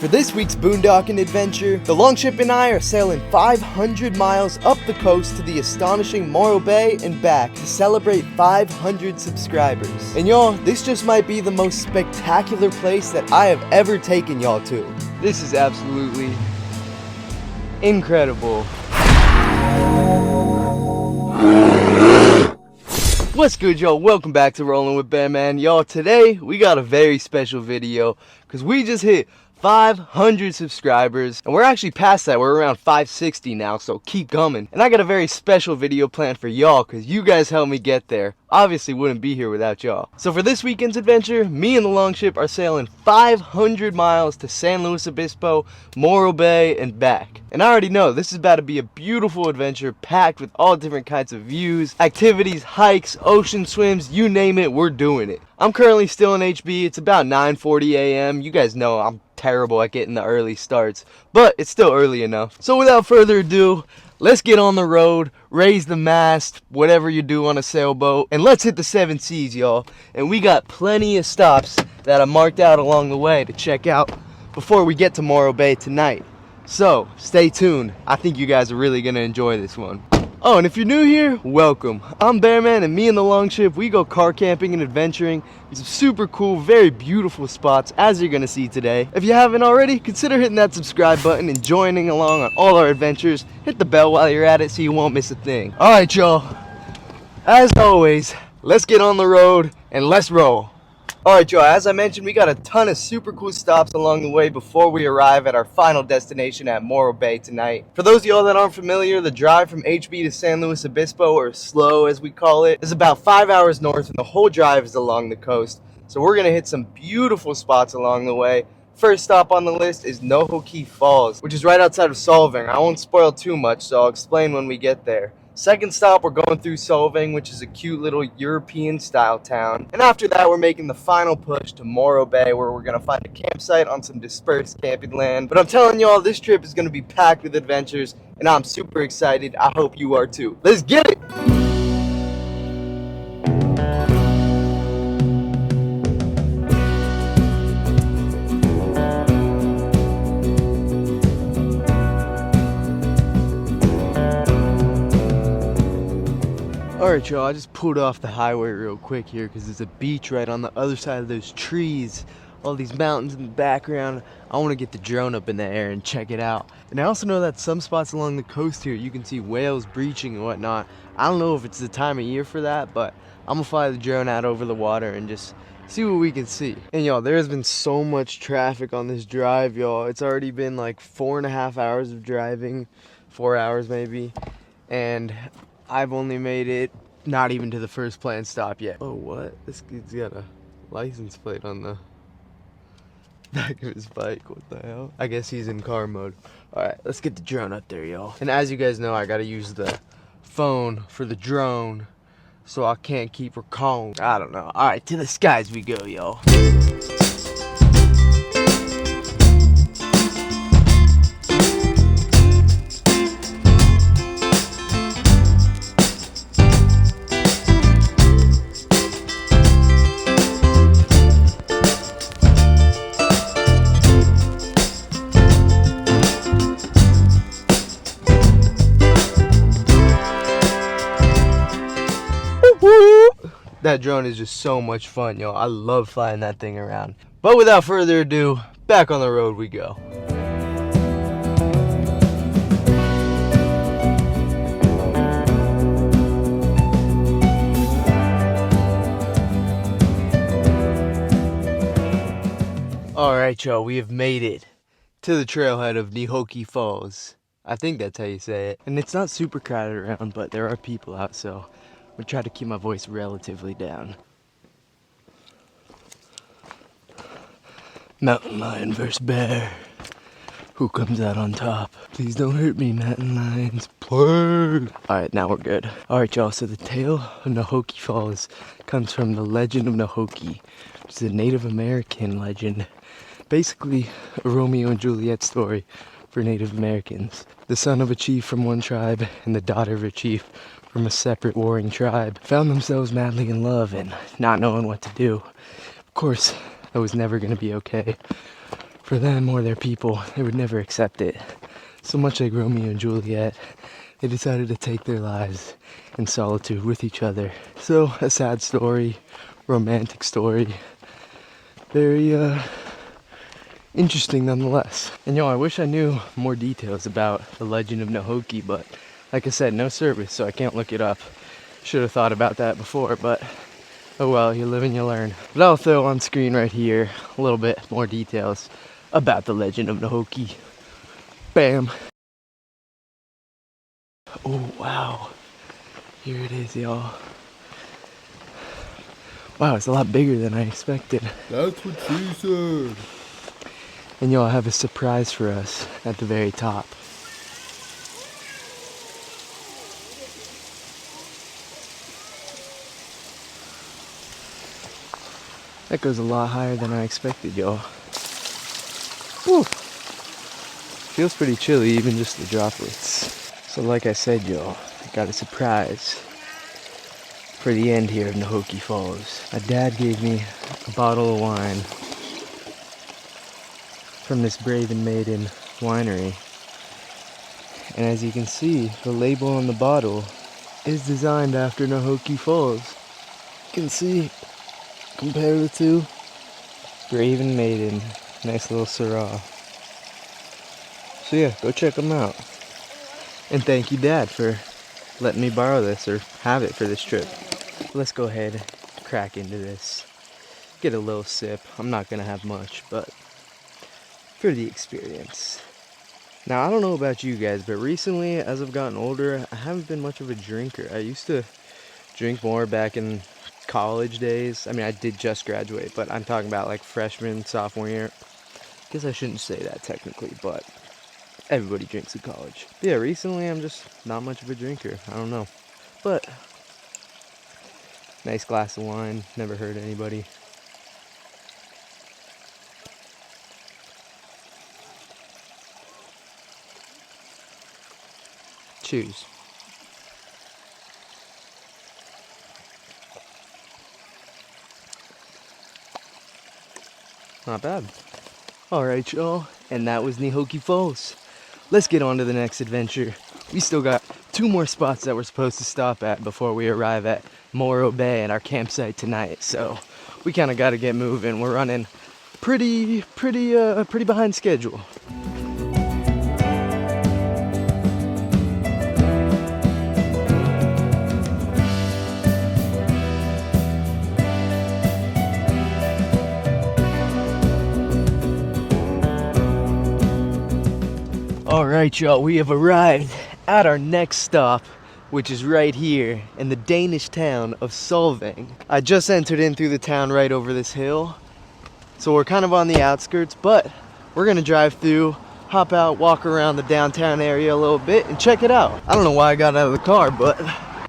For this week's boondocking adventure, the Longship and I are sailing 500 miles up the coast to the astonishing Morro Bay and back to celebrate 500 subscribers. And y'all, this just might be the most spectacular place that I have ever taken y'all to. This is absolutely incredible. What's good, y'all? Welcome back to Rolling with Bear Man. Y'all, today we got a very special video because we just hit 500 subscribers, and we're actually past that. We're around 560 now, so keep coming. And I got a very special video planned for y'all because you guys helped me get there. Obviously wouldn't be here without y'all. So for this weekend's adventure, me and the Longship are sailing 500 miles to San Luis Obispo, Morro Bay, and back. And I already know this is about to be a beautiful adventure packed with all different kinds of views, activities, hikes, ocean swims, you name it, we're doing it. I'm currently still in HB. It's about 9:40 a.m. You guys know I'm terrible at getting the early starts, but it's still early enough. So without further ado, let's get on the road, raise the mast, whatever you do on a sailboat, and let's hit the 7 seas, y'all. And we got plenty of stops that I marked out along the way to check out before we get to Morro Bay tonight. So stay tuned. I think you guys are really gonna enjoy this one. Oh, and if you're new here, welcome. I'm Bearman, and me and the Longship, we go car camping and adventuring in some super cool, very beautiful spots, as you're gonna see today. If you haven't already, consider hitting that subscribe button and joining along on all our adventures. Hit the bell while you're at it so you won't miss a thing. All right, y'all. As always, let's get on the road and let's roll. Alright, y'all, as I mentioned, we got a ton of super cool stops along the way before we arrive at our final destination at Morro Bay tonight. For those of y'all that aren't familiar, the drive from HB to San Luis Obispo, or SLO as we call it, is about 5 hours north, and the whole drive is along the coast. So we're going to hit some beautiful spots along the way. First stop on the list is Nohoki Falls, which is right outside of Solvang. I won't spoil too much, so I'll explain when we get there. Second stop, we're going through Solvang, which is a cute little European-style town. And after that, we're making the final push to Morro Bay, where we're going to find a campsite on some dispersed camping land. But I'm telling y'all, this trip is going to be packed with adventures, and I'm super excited. I hope you are too. Let's get it! Alright, y'all, I just pulled off the highway real quick here because there's a beach right on the other side of those trees. All these mountains in the background. I want to get the drone up in the air and check it out. And I also know that some spots along the coast here you can see whales breaching and whatnot. I don't know if it's the time of year for that, but I'm going to fly the drone out over the water and just see what we can see. And y'all, there has been so much traffic on this drive, y'all. It's already been like 4.5 hours of driving, 4 hours maybe. And I've only made it not even to the first planned stop yet. Oh, what? This kid's got a license plate on the back of his bike. What the hell? I guess he's in car mode. Alright, let's get the drone up there, y'all. And as you guys know, I gotta use the phone for the drone, so I can't keep recalling. I don't know. Alright, to the skies we go, y'all. That drone is just so much fun, y'all. I love flying that thing around. But without further ado, back on the road we go. Alright, y'all, we have made it to the trailhead of Nohoki Falls. I think that's how you say it. And it's not super crowded around, but there are people out, so I'm gonna try to keep my voice relatively down. Mountain lion versus bear. Who comes out on top? Please don't hurt me, mountain lions. Play! Alright, now we're good. Alright, y'all, so the tale of Nohoki Falls comes from the legend of Nohoki, which is a Native American legend. Basically, a Romeo and Juliet story for Native Americans. The son of a chief from one tribe and the daughter of a chief from a separate warring tribe found themselves madly in love and not knowing what to do. Of course, that was never going to be okay. for them or their people, they would never accept it. So much like Romeo and Juliet, they decided to take their lives in solitude with each other. So a sad story, romantic story, very interesting nonetheless. And I wish I knew more details about the legend of Nahoki, but like I said, no service, so I can't look it up. Should have thought about that before, but oh well, you live and you learn. But I'll throw on screen right here a little bit more details about the legend of Nahoki. Bam. Oh wow, here it is, y'all. Wow, it's a lot bigger than I expected. That's what she said. And y'all have a surprise for us at the very top. That goes a lot higher than I expected, y'all. Woo! Feels pretty chilly, even just the droplets. So like I said, y'all, I got a surprise for the end here of Nahoki Falls. My dad gave me a bottle of wine from this Brave and Maiden winery. And as you can see, the label on the bottle is designed after Nahoki Falls. You can see, compare the two. Brave and Maiden, nice little Syrah. So yeah, go check them out. And thank you, Dad, for letting me borrow this or have it for this trip. Let's go ahead and crack into this. Get a little sip. I'm not gonna have much, but for the experience. Now, I don't know about you guys, but recently, as I've gotten older, I haven't been much of a drinker. I used to drink more back in college days. I mean, I did just graduate, but I'm talking about like freshman, sophomore year. I guess I shouldn't say that technically, but everybody drinks in college. But yeah, recently I'm just not much of a drinker. I don't know. But nice glass of wine, never hurt anybody. Cheers. Not bad. Alright, y'all, and that was Nahoki Falls. Let's get on to the next adventure. We still got 2 more spots that we're supposed to stop at before we arrive at Morro Bay and our campsite tonight. So we kind of got to get moving. We're running pretty behind schedule. Alright, y'all, we have arrived at our next stop, which is right here in the Danish town of Solvang. I just entered in through the town right over this hill, so we're kind of on the outskirts, but we're gonna drive through, hop out, walk around the downtown area a little bit, and check it out. I don't know why I got out of the car, but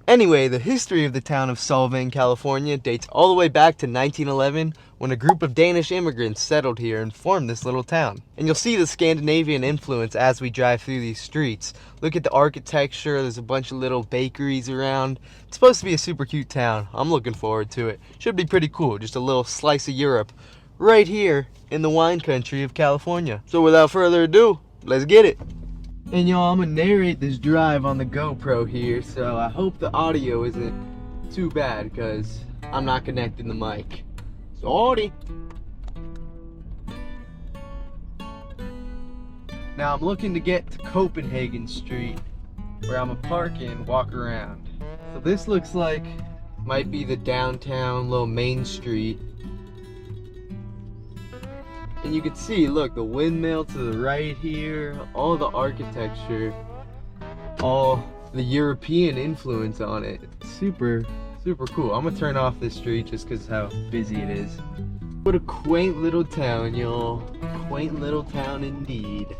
anyway, the history of the town of Solvang, California dates all the way back to 1911, when a group of Danish immigrants settled here and formed this little town. And you'll see the Scandinavian influence as we drive through these streets. Look at the architecture, there's a bunch of little bakeries around. It's supposed to be a super cute town. I'm looking forward to it. Should be pretty cool, just a little slice of Europe right here in the wine country of California. So without further ado, let's get it. And y'all, I'm gonna narrate this drive on the GoPro here, so I hope the audio isn't too bad because I'm not connecting the mic. Sorry. Now I'm looking to get to Copenhagen Street, where I'm gonna park and walk around. So this looks like might be the downtown little main street. And you can see, look, the windmill to the right here, all the architecture, all the European influence on it. It's super cool. I'm gonna turn off this street just because how busy it is. What a quaint little town, y'all. Quaint little town indeed.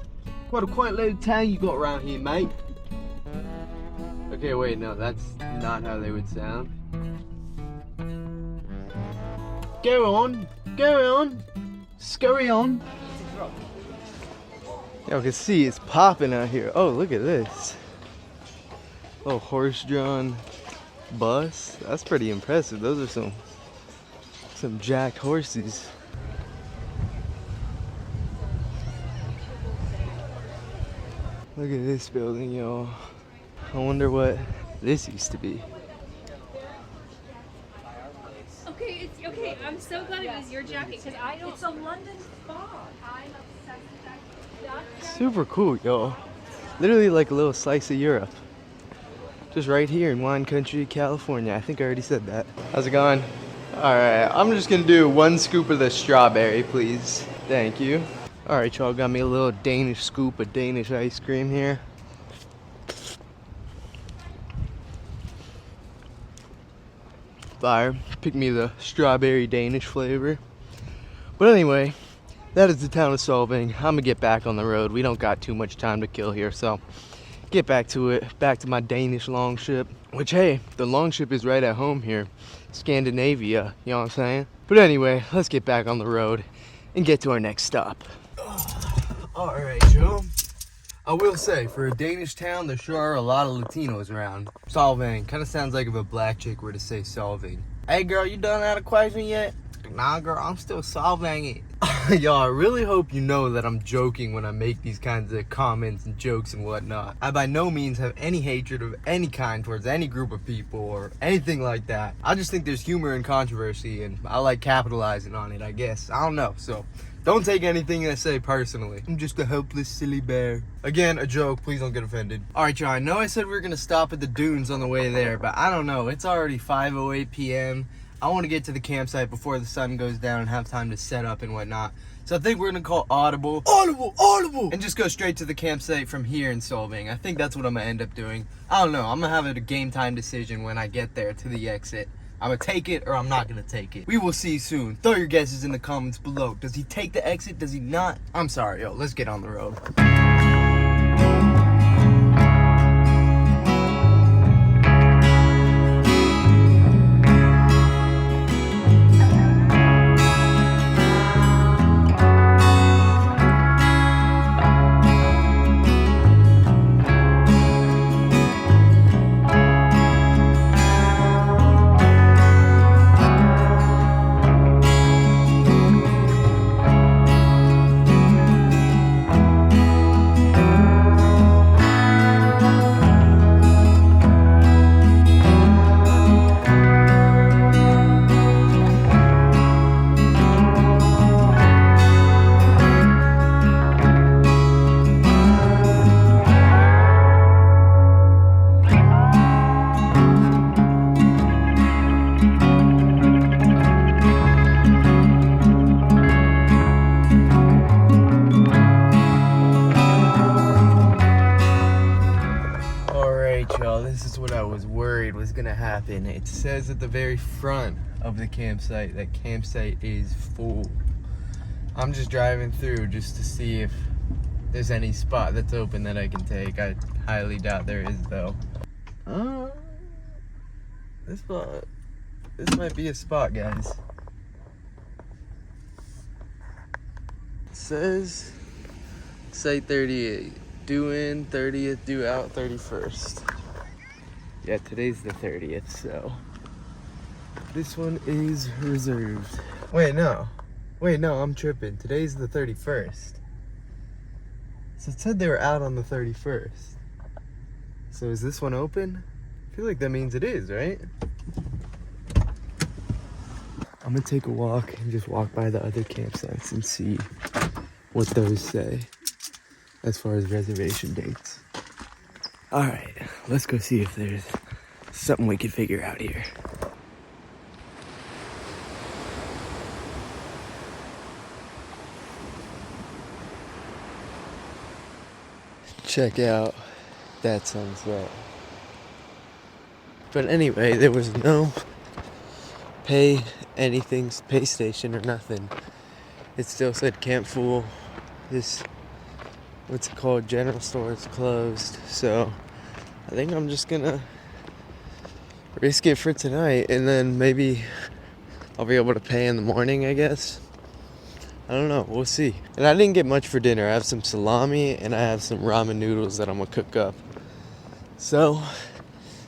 What a quaint little town you got around here, mate. Okay, wait, no, that's not how they would sound. Go on, scurry on. Y'all can see it's popping out here. Oh, look at this. Little horse-drawn bus. That's pretty impressive. Those are some jacked horses. Look at this building, y'all. I wonder what this used to be. Okay, it's okay. I'm so glad it was your jacket because I don't. It's a London fog. I'm obsessed with that. Super cool, y'all. Literally like a little slice of Europe. Just right here in wine country, California. I think I already said that. How's it going? Alright, I'm just gonna do 1 scoop of the strawberry, please. Thank you. Alright, y'all, got me a little Danish scoop of Danish ice cream here. Fire. Pick me the strawberry Danish flavor. But anyway, that is the town of Solvang. I'm gonna get back on the road. We don't got too much time to kill here, so get back to it. Back to my Danish longship. Which, hey, the longship is right at home here. Scandinavia, you know what I'm saying? But anyway, let's get back on the road and get to our next stop. Alright, Joe. I will say, for a Danish town, there sure are a lot of Latinos around. Solvang. Kind of sounds like if a black chick were to say solving. Hey, girl, you done that equation yet? Nah, girl, I'm still solving it. Y'all, I really hope you know that I'm joking when I make these kinds of comments and jokes and whatnot. I by no means have any hatred of any kind towards any group of people or anything like that. I just think there's humor and controversy, and I like capitalizing on it, I guess. I don't know, so don't take anything I say personally. I'm just a helpless, silly bear. Again, a joke. Please don't get offended. Alright, y'all. I know I said we were going to stop at the dunes on the way there, but I don't know. It's already 5:08 p.m. I want to get to the campsite before the sun goes down and have time to set up and whatnot. So I think we're going to call Audible. Audible! And just go straight to the campsite from here in Solvang. I think that's what I'm going to end up doing. I don't know. I'm going to have a game time decision when I get there to the exit. I'm gonna take it or I'm not gonna take it. We will see soon. Throw your guesses in the comments below. Does he take the exit? Does he not? I'm sorry, yo. Let's get on the road. This is what I was worried was gonna happen. It says at the very front of the campsite that campsite is full. I'm just driving through just to see if there's any spot that's open that I can take. I highly doubt there is though. This might be a spot, guys. It says site 38. Due in 30th, due out 31st. Yeah, today's the 30th, so this one is reserved. Wait, no, I'm tripping. Today's the 31st. So it said they were out on the 31st. So is this one open? I feel like that means it is, right? I'm gonna take a walk and just walk by the other campsites and see what those say as far as reservation dates. All right, let's go see if there's something we can figure out here. Check out that sunset. But anyway, there was no pay station or nothing. It still said camp full. This, what's it called, general store is closed. So I think I'm just gonna risk it for tonight, and then maybe I'll be able to pay in the morning, I guess. I don't know, we'll see. And I didn't get much for dinner. I have some salami and I have some ramen noodles that I'm gonna cook up. So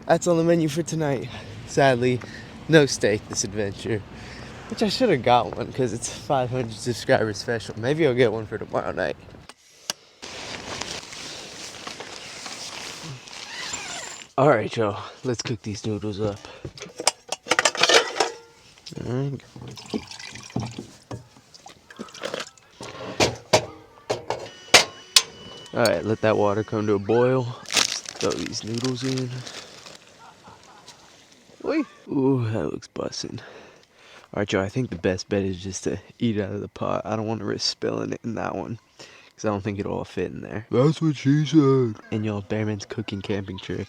that's on the menu for tonight. Sadly, no steak this adventure, which I should have got one because it's 500 subscriber special. Maybe I'll get one for tomorrow night. Alright, y'all. Let's cook these noodles up. Alright. Alright, let that water come to a boil. Throw these noodles in. Oi. Ooh, that looks bussin'. Alright, y'all, I think the best bet is just to eat out of the pot. I don't want to risk spilling it in that one, because I don't think it'll all fit in there. That's what she said. And y'all, Bearman's cooking camping trick.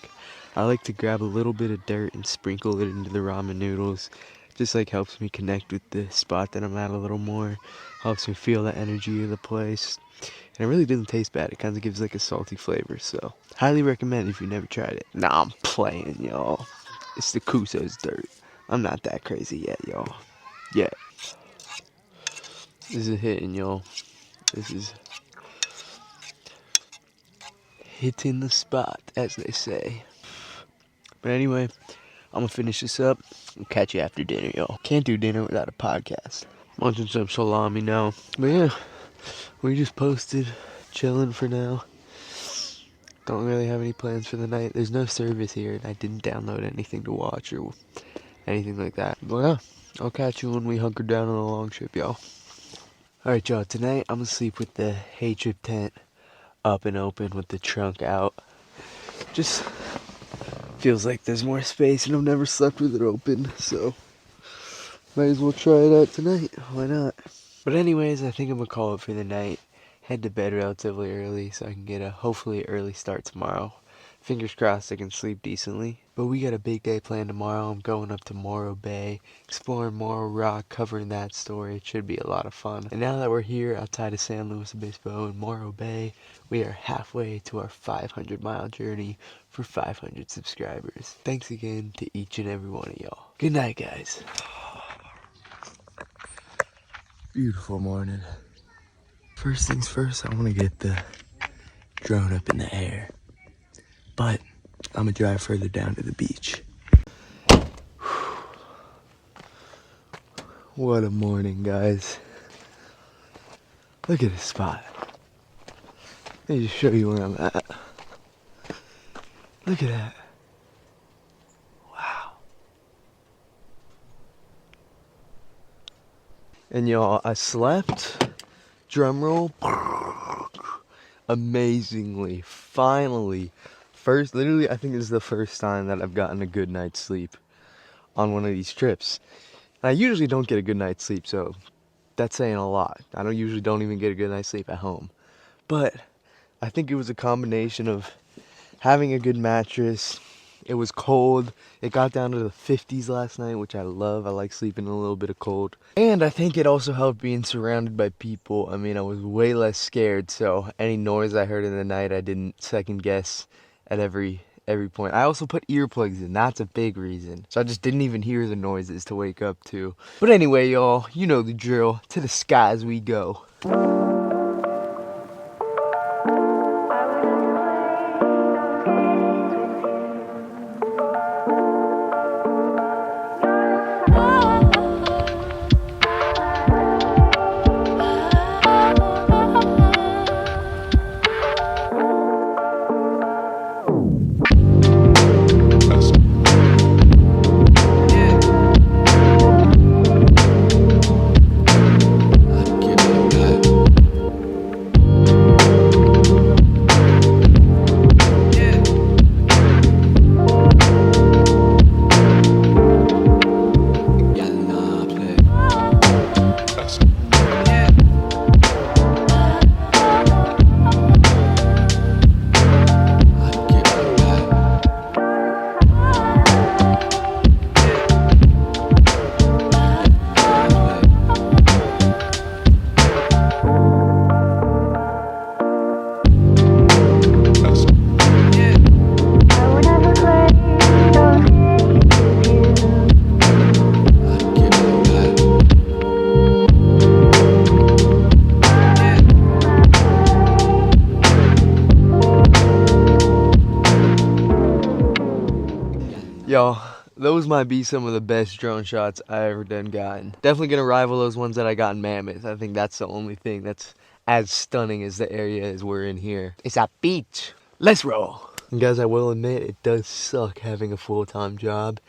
I like to grab a little bit of dirt and sprinkle it into the ramen noodles. Just like helps me connect with the spot that I'm at a little more. Helps me feel the energy of the place. And it really doesn't taste bad. It kind of gives like a salty flavor. So, highly recommend if you never tried it. Nah, I'm playing, y'all. It's the Kuso's dirt. I'm not that crazy yet, y'all. Yet. This is hitting, y'all. This is hitting the spot, as they say. But anyway, I'm gonna finish this up. I'll catch you after dinner, y'all. Can't do dinner without a podcast. Munching some salami now. But yeah, we just posted, chilling for now. Don't really have any plans for the night. There's no service here, and I didn't download anything to watch or anything like that. But yeah, I'll catch you when we hunker down on a long trip, y'all. Alright, y'all, tonight I'm gonna sleep with the hay trip tent up and open with the trunk out. Just feels like there's more space, and I've never slept with it open, so might as well try it out tonight. Why not? But anyways, I think I'm gonna call it for the night. Head to bed relatively early so I can get a hopefully early start tomorrow. Fingers crossed I can sleep decently. But we got a big day planned tomorrow. I'm going up to Morro Bay, exploring Morro Rock, covering that story. It should be a lot of fun. And now that we're here outside of San Luis Obispo in Morro Bay, we are halfway to our 500-mile journey for 500 subscribers. Thanks again to each and every one of y'all. Good night, guys. Beautiful morning. First things first, I want to get the drone up in the air. But I'm gonna drive further down to the beach. What a morning, guys. Look at this spot. Let me just show you where I'm at. Look at that. Wow. And y'all, I slept, drum roll, amazingly, finally. Literally, I think this is the first time that I've gotten a good night's sleep on one of these trips. And I usually don't get a good night's sleep, so that's saying a lot. I don't even get a good night's sleep at home. But I think it was a combination of having a good mattress. It was cold. It got down to the 50s last night, which I love. I like sleeping in a little bit of cold. And I think it also helped being surrounded by people. I mean, I was way less scared, so any noise I heard in the night, I didn't second guess at every point. I also put earplugs in. That's a big reason. So I just didn't even hear the noises to wake up to. But anyway, y'all, you know the drill. To the skies we go. Y'all, those might be some of the best drone shots I ever done gotten. Definitely gonna rival those ones that I got in Mammoth. I think that's the only thing that's as stunning as the area as we're in here. It's a beach. Let's roll. And guys, I will admit, it does suck having a full-time job.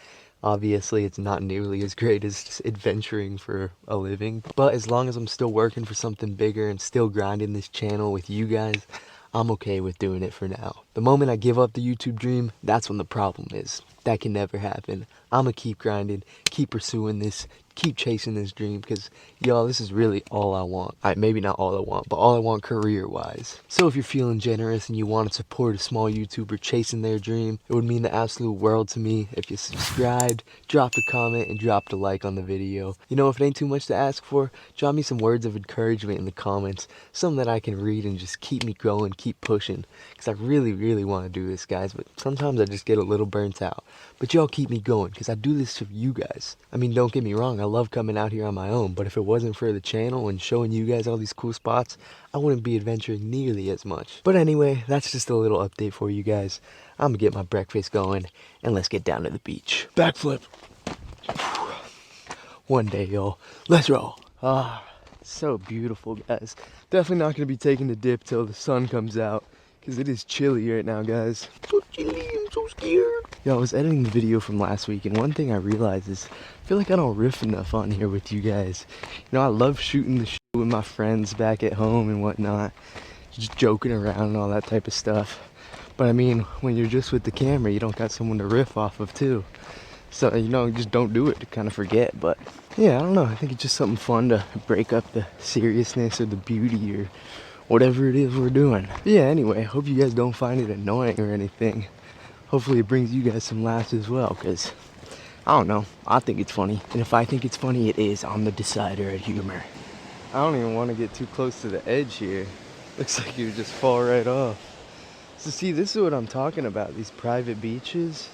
Obviously, it's not nearly as great as just adventuring for a living. But as long as I'm still working for something bigger and still grinding this channel with you guys, I'm okay with doing it for now. The moment I give up the YouTube dream, that's when the problem is. That can never happen. I'm gonna keep grinding, keep pursuing this, keep chasing this dream, because y'all, this is really all I want. Maybe not all I want, but all I want career-wise. So if you're feeling generous and you want to support a small YouTuber chasing their dream, it would mean the absolute world to me if you subscribed, dropped a comment, and dropped a like on the video. You know, if it ain't too much to ask for, drop me some words of encouragement in the comments, something that I can read and just keep me going, keep pushing, because I really, really want to do this, guys, but sometimes I just get a little burnt out. But y'all keep me going, because I do this for you guys. I mean, don't get me wrong, I love coming out here on my own, but if it wasn't for the channel and showing you guys all these cool spots, I wouldn't be adventuring nearly as much. But anyway, that's just a little update for you guys. I'm gonna get my breakfast going, and let's get down to the beach. Backflip. One day, y'all. Let's roll. Ah, so beautiful, guys. Definitely not gonna be taking the dip till the sun comes out, because it is chilly right now, guys. So chilly, I'm so scared. Yo, I was editing the video from last week, and one thing I realized is I feel like I don't riff enough on here with you guys. You know, I love shooting the shit with my friends back at home and whatnot, just joking around and all that type of stuff. But I mean, when you're just with the camera, you don't got someone to riff off of too. So, you know, you just don't do it to kind of forget. But yeah, I don't know. I think it's just something fun to break up the seriousness or the beauty or whatever it is we're doing. But yeah, anyway, hope you guys don't find it annoying or anything. Hopefully it brings you guys some laughs as well, because I don't know, I think it's funny. And if I think it's funny, it is. I'm the decider at humor. I don't even want to get too close to the edge here. Looks like you would just fall right off. So see, this is what I'm talking about, these private beaches.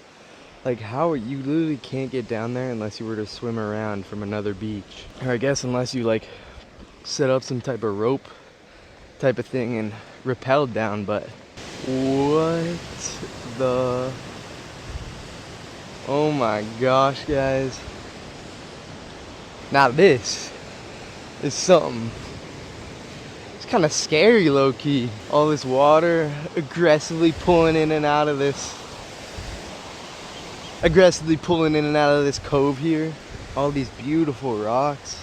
Like, you literally can't get down there unless you were to swim around from another beach. Or I guess unless you like set up some type of rope type of thing and rappel down, but what the, oh my gosh, guys. Now this is something, it's kind of scary, low-key. All this water aggressively pulling in and out of this cove here. All these beautiful rocks.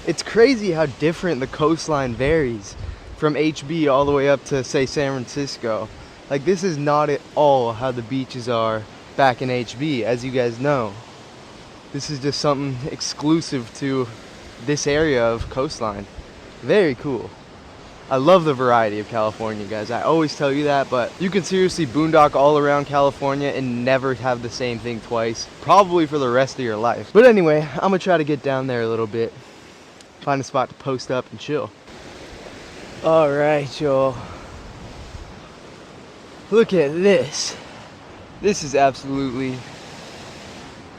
It's crazy how different the coastline varies from HB all the way up to, say, San Francisco. Like, this is not at all how the beaches are back in HB, as you guys know. This is just something exclusive to this area of coastline. Very cool. I love the variety of California, guys. I always tell you that, but you can seriously boondock all around California and never have the same thing twice, probably for the rest of your life. But anyway, I'm gonna try to get down there a little bit, find a spot to post up and chill. All right, y'all. Look at this. This is absolutely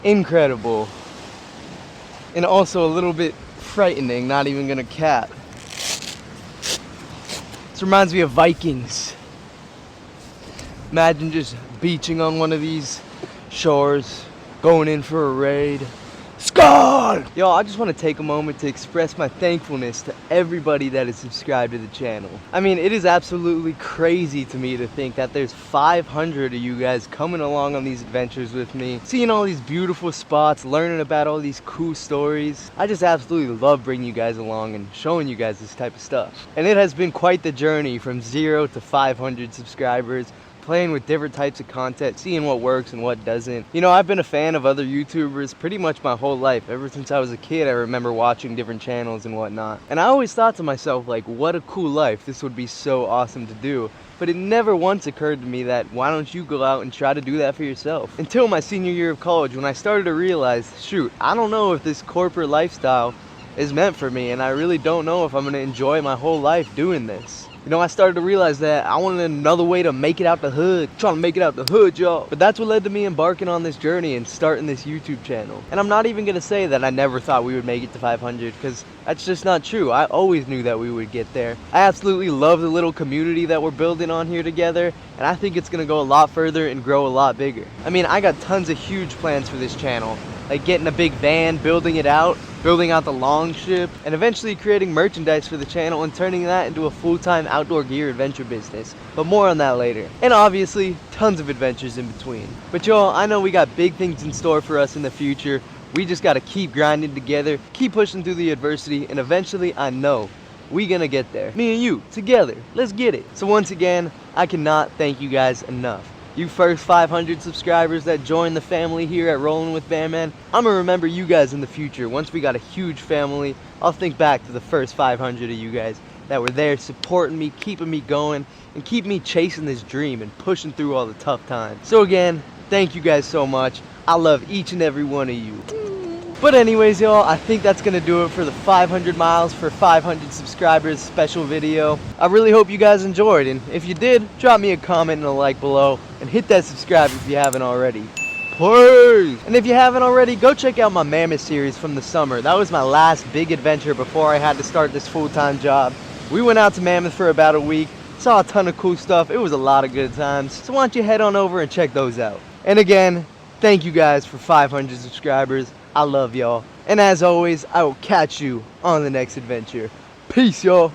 incredible. And also a little bit frightening, not even gonna cap. This reminds me of Vikings. Imagine just beaching on one of these shores, going in for a raid. Skull! Yo, I just want to take a moment to express my thankfulness to everybody that is subscribed to the channel. I mean, it is absolutely crazy to me to think that there's 500 of you guys coming along on these adventures with me, seeing all these beautiful spots, learning about all these cool stories. I just absolutely love bringing you guys along and showing you guys this type of stuff. And it has been quite the journey from 0 to 500 subscribers, playing with different types of content, seeing what works and what doesn't. You know, I've been a fan of other YouTubers pretty much my whole life. Ever since I was a kid, I remember watching different channels and whatnot. And I always thought to myself, like, what a cool life. This would be so awesome to do. But it never once occurred to me that, why don't you go out and try to do that for yourself? Until my senior year of college, when I started to realize, shoot, I don't know if this corporate lifestyle is meant for me, and I really don't know if I'm gonna enjoy my whole life doing this. You know, I started to realize that I wanted another way to make it out the hood. Trying to make it out the hood, y'all. But that's what led to me embarking on this journey and starting this YouTube channel. And I'm not even gonna say that I never thought we would make it to 500, because that's just not true. I always knew that we would get there. I absolutely love the little community that we're building on here together, and I think it's gonna go a lot further and grow a lot bigger. I mean, I got tons of huge plans for this channel. like getting a big van, building out the Longship, and eventually creating merchandise for the channel and turning that into a full-time outdoor gear adventure business. But more on that later. And obviously, tons of adventures in between. But y'all, I know we got big things in store for us in the future. We just gotta keep grinding together, keep pushing through the adversity, and eventually, I know, we gonna get there. Me and you, together, let's get it. So once again, I cannot thank you guys enough. You first 500 subscribers that joined the family here at Rolling with Bandman, I'm gonna remember you guys in the future. Once we got a huge family, I'll think back to the first 500 of you guys that were there supporting me, keeping me going, and keep me chasing this dream and pushing through all the tough times. So again, thank you guys so much. I love each and every one of you. But anyways, y'all, I think that's gonna do it for the 500 miles for 500 subscribers special video. I really hope you guys enjoyed, and if you did, drop me a comment and a like below, and hit that subscribe if you haven't already. Please! And if you haven't already, go check out my Mammoth series from the summer. That was my last big adventure before I had to start this full-time job. We went out to Mammoth for about a week, saw a ton of cool stuff. It was a lot of good times. So why don't you head on over and check those out. And again, thank you guys for 500 subscribers. I love y'all. And as always, I will catch you on the next adventure. Peace, y'all.